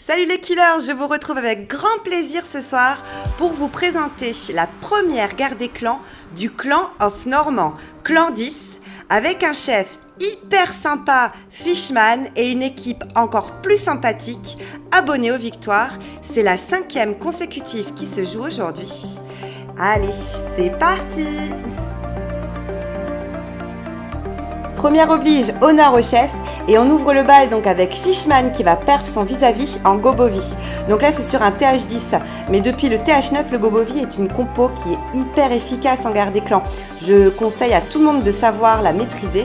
Salut les killers, je vous retrouve avec grand plaisir ce soir pour vous présenter la première guerre des clans du clan of Normand, clan 10, avec un chef hyper sympa, Fishman, et une équipe encore plus sympathique, abonnée aux victoires. C'est la 5e consécutive qui se joue aujourd'hui. Allez, c'est parti! Première oblige, honneur au chef, et on ouvre le bal donc avec Fishman qui va perf son vis-à-vis en Gobovi. Donc là c'est sur un TH10, mais depuis le TH9, le Gobovi est une compo qui est hyper efficace en guerre des clans. Je conseille à tout le monde de savoir la maîtriser.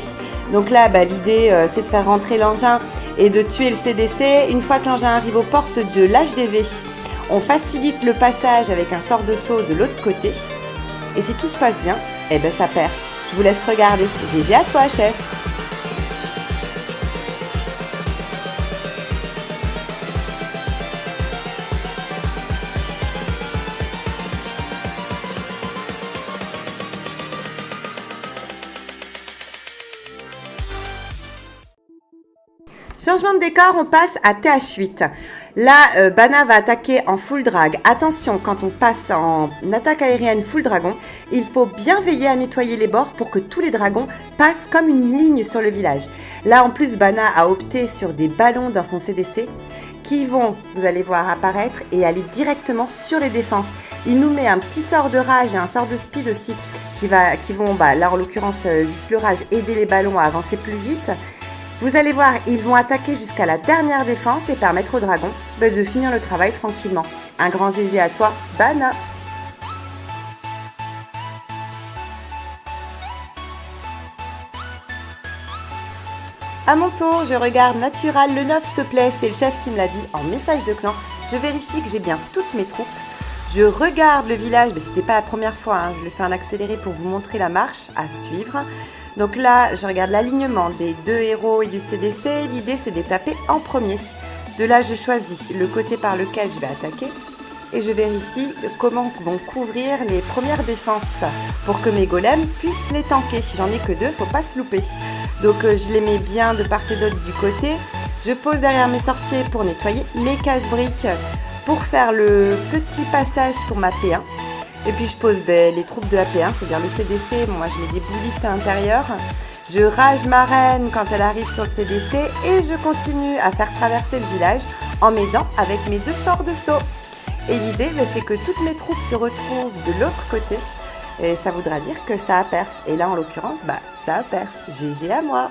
Donc là l'idée c'est de faire rentrer l'engin et de tuer le CDC. Une fois que l'engin arrive aux portes de l'HDV, on facilite le passage avec un sort de saut de l'autre côté. Et si tout se passe bien, ça perf. Je vous laisse regarder. GG à toi, chef. Changement de décor, on passe à TH8. Là, Bana va attaquer en full drag. Attention, quand on passe en attaque aérienne full dragon, il faut bien veiller à nettoyer les bords pour que tous les dragons passent comme une ligne sur le village. Là, en plus, Bana a opté sur des ballons dans son CDC qui vont, vous allez voir, apparaître et aller directement sur les défenses. Il nous met un petit sort de rage et un sort de speed aussi qui vont, là en l'occurrence, juste le rage, aider les ballons à avancer plus vite. Vous allez voir, ils vont attaquer jusqu'à la dernière défense et permettre aux dragons de finir le travail tranquillement. Un grand GG à toi, Bana. À mon tour, je regarde Natural le 9 s'il te plaît, c'est le chef qui me l'a dit en message de clan. Je vérifie que j'ai bien toutes mes troupes. Je regarde le village, mais c'était pas la première fois, je le fais en accéléré pour vous montrer la marche à suivre. Donc là, je regarde l'alignement des 2 héros et du CDC. L'idée, c'est de les taper en premier. De là, je choisis le côté par lequel je vais attaquer. Et je vérifie comment vont couvrir les premières défenses pour que mes golems puissent les tanker. Si j'en ai que 2, faut pas se louper. Donc je les mets bien de part et d'autre du côté. Je pose derrière mes sorciers pour nettoyer mes casse-briques, pour faire le petit passage pour ma P1. Et puis je pose les troupes de la P1, c'est-à-dire le CDC. Bon, moi je mets des boulistes à l'intérieur. Je rage ma reine quand elle arrive sur le CDC et je continue à faire traverser le village en m'aidant avec mes 2 sorts de saut. Et l'idée, c'est que toutes mes troupes se retrouvent de l'autre côté. Et ça voudra dire que ça a perf. Et là, en l'occurrence, ça a perf. GG à moi.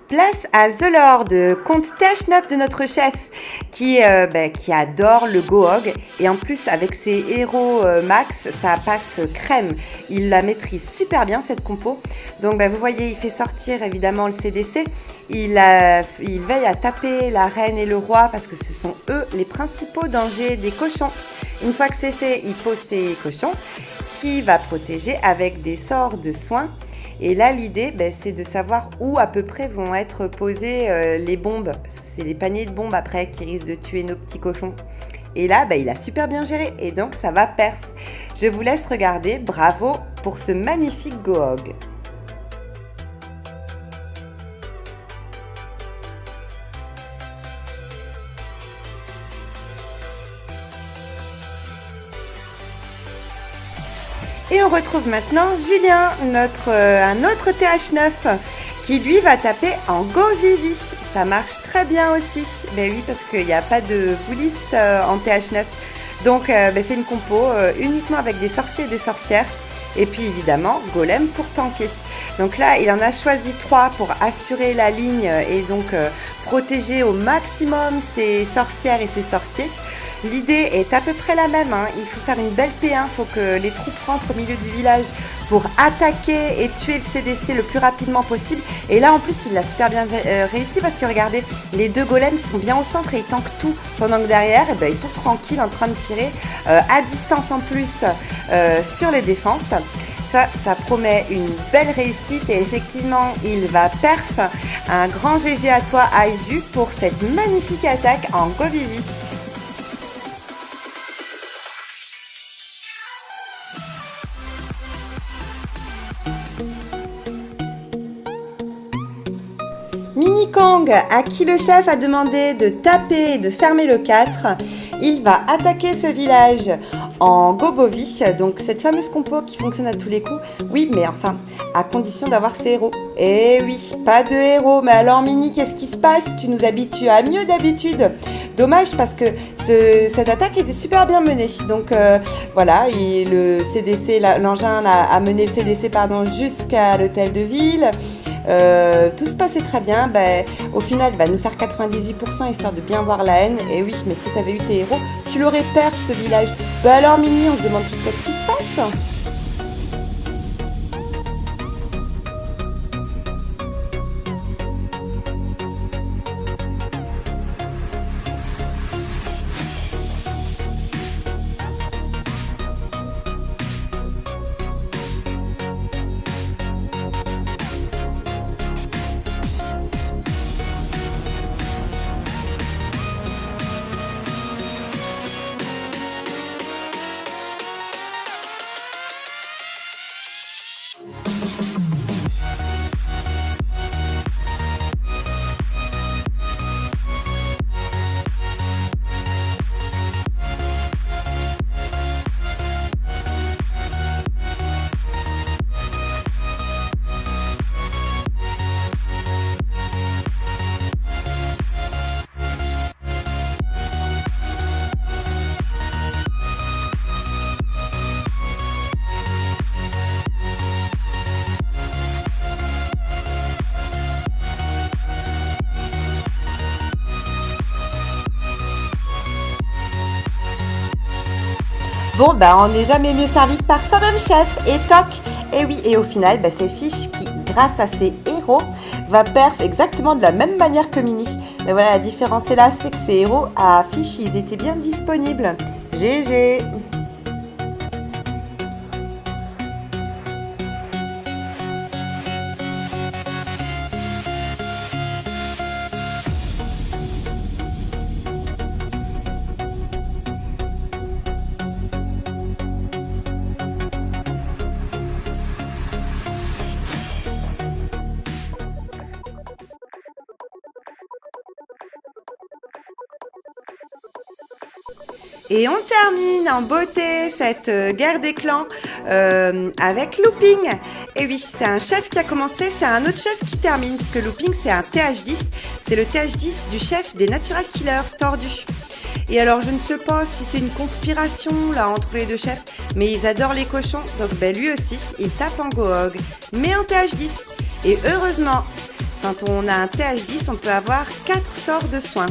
Place à The Lord, compte TH9 de notre chef qui adore le Gohog et en plus avec ses héros max ça passe crème, il la maîtrise super bien cette compo. Donc vous voyez il fait sortir évidemment le CDC, il veille à taper la reine et le roi parce que ce sont eux les principaux dangers des cochons. Une fois que c'est fait, il pose ses cochons qui va protéger avec des sorts de soins. Et là, l'idée, c'est de savoir où à peu près vont être posées les bombes. C'est les paniers de bombes après qui risquent de tuer nos petits cochons. Et là, il a super bien géré et donc ça va perf. Je vous laisse regarder. Bravo pour ce magnifique Gohog. Et on retrouve maintenant Julien, un autre TH9 qui lui va taper en Govivi. Ça marche très bien aussi. Oui, parce qu'il n'y a pas de bouliste en TH9. Donc c'est une compo uniquement avec des sorciers et des sorcières. Et puis évidemment, golem pour tanker. Donc là, il en a choisi 3 pour assurer la ligne et donc protéger au maximum ses sorcières et ses sorciers. L'idée est à peu près la même, il faut faire une belle P1, il faut que les troupes rentrent au milieu du village pour attaquer et tuer le CDC le plus rapidement possible. Et là en plus il l'a super bien réussi parce que regardez, les 2 golems sont bien au centre et ils tankent tout. Pendant que derrière, ils sont tranquilles en train de tirer à distance en plus sur les défenses. ça promet une belle réussite et effectivement, il va perf. Un grand GG à toi, Aizu, pour cette magnifique attaque en Go Vivi. Mini Kang, à qui le chef a demandé de taper et de fermer le 4, il va attaquer ce village en Gobovi, donc cette fameuse compo qui fonctionne à tous les coups. Oui, mais enfin, à condition d'avoir ses héros. Eh oui, pas de héros. Mais alors Mini, qu'est-ce qui se passe? Tu nous habitues à mieux d'habitude. Dommage parce que cette attaque était super bien menée. Donc voilà, le CDC, l'engin a mené le CDC jusqu'à l'hôtel de ville. Tout se passait très bien. Au final, il va nous faire 98% histoire de bien voir la haine. Et oui, mais si tu avais eu tes héros, tu l'aurais perf ce village. Alors Mini, on se demande tous qu'est-ce qui se passe. Bon, on n'est jamais mieux servi que par soi-même, chef. Et toc. Et oui, et au final, c'est Fish qui, grâce à ses héros, va perf exactement de la même manière que Mini. Mais voilà, la différence est là, c'est que ces héros à Fish, ils étaient bien disponibles. GG. Et on termine en beauté cette guerre des clans avec Looping. Et oui, c'est un chef qui a commencé, c'est un autre chef qui termine, puisque Looping c'est un TH10, c'est le TH10 du chef des Natural Killers tordus. Et alors je ne sais pas si c'est une conspiration là entre les deux chefs, mais ils adorent les cochons, donc lui aussi, il tape en Gohog, mais en TH10. Et heureusement, quand on a un TH10, on peut avoir 4 sorts de soins.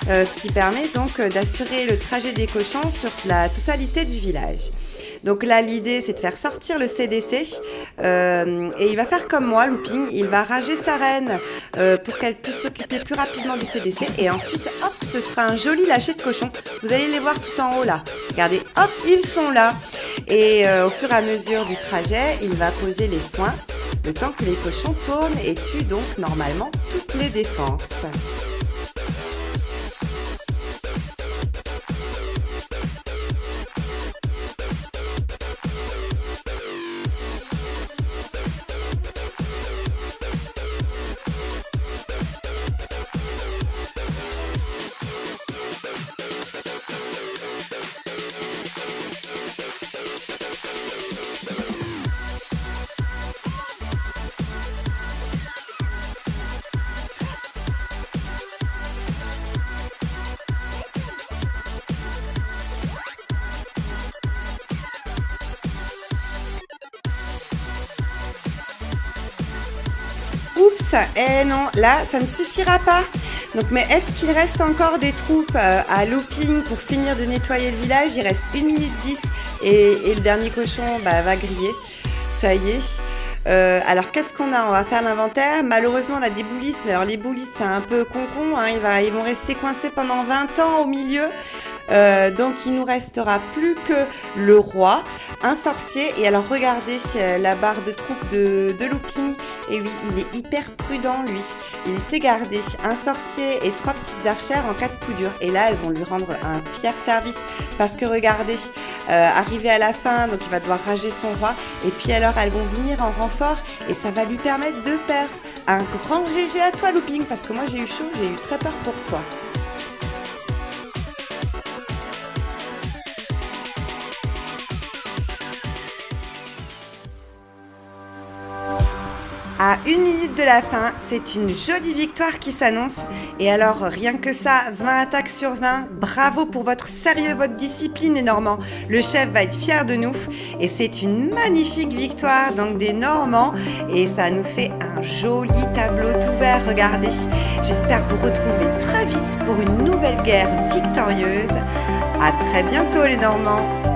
Ce qui permet donc d'assurer le trajet des cochons sur la totalité du village. Donc là, l'idée, c'est de faire sortir le CDC et il va faire comme moi, Looping, il va rager sa reine pour qu'elle puisse s'occuper plus rapidement du CDC et ensuite, hop, ce sera un joli lâcher de cochons. Vous allez les voir tout en haut là. Regardez, hop, ils sont là. Et au fur et à mesure du trajet, il va poser les soins le temps que les cochons tournent et tuent donc normalement toutes les défenses. Oups, non, là, ça ne suffira pas. Donc, mais est-ce qu'il reste encore des troupes à Looping pour finir de nettoyer le village? Il reste 1 minute 10 et le dernier cochon va griller. Ça y est. Alors, qu'est-ce qu'on a? On va faire l'inventaire. Malheureusement, on a des boulistes. Mais alors, les boulistes, c'est un peu con-con. Hein. Ils vont rester coincés pendant 20 ans au milieu. Donc il nous restera plus que le roi, un sorcier, et alors regardez la barre de troupe de Looping, et oui, il est hyper prudent lui, il sait garder un sorcier et 3 petites archères en cas de coup dur, et là elles vont lui rendre un fier service, parce que regardez, arrivé à la fin, donc il va devoir rager son roi, et puis alors elles vont venir en renfort, et ça va lui permettre de perf. Un grand GG à toi Looping, parce que moi j'ai eu chaud, j'ai eu très peur pour toi. À 1 minute de la fin, c'est une jolie victoire qui s'annonce. Et alors, rien que ça, 20 attaques sur 20, bravo pour votre sérieux, votre discipline les Normands. Le chef va être fier de nous. Et c'est une magnifique victoire donc des Normands. Et ça nous fait un joli tableau tout vert, regardez. J'espère vous retrouver très vite pour une nouvelle guerre victorieuse. À très bientôt les Normands.